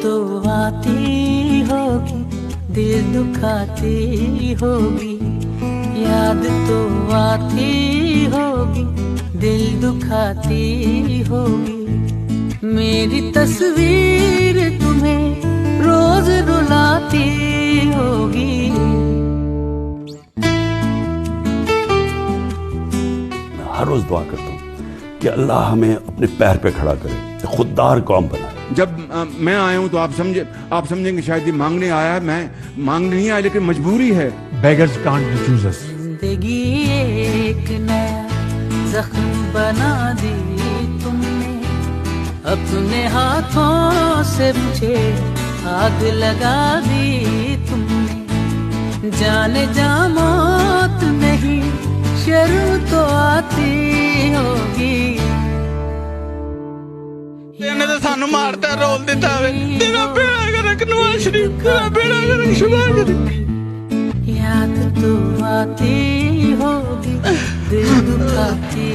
तो आती होगी, दिल दुखाती होगी। याद तो आती होगी, दिल दुखाती होगी। मेरी तस्वीर तुम्हें रोज रुलाती होगी। मैं हर रोज दुआ करता हूँ कि अल्लाह हमें अपने पैर पे खड़ा करे, खुददार कौम बनाए। जब मैं आया हूं तो आप समझेंगे शायद ये मांगने आया है। मैं मांगने नहीं आया, लेकिन मजबूरी है। Beggars can't refuse us. जिंदगी एक नया जख्म बना दी तुमने, अपने हाथों से मुझे आग लगा दी तुमने। जाने जा मौत नहीं, शर्म तो आती होगी। ਇਹਨੇ ਤਾਂ ਸਾਨੂੰ ਮਾਰਤਾ ਰੋਲ ਦਿੱਤਾ ਵੇ। ਤੇਰਾ ਬੇੜਾ ਗਰਕ ਨਵਾਜ਼ ਸ਼ਰੀਫ, ਤੇਰਾ ਬੇੜਾ ਗਰਕ ਸ਼ਬਾਜ਼ ਸ਼ਰੀਫ। याद तो आती होगी, दिल दुखाती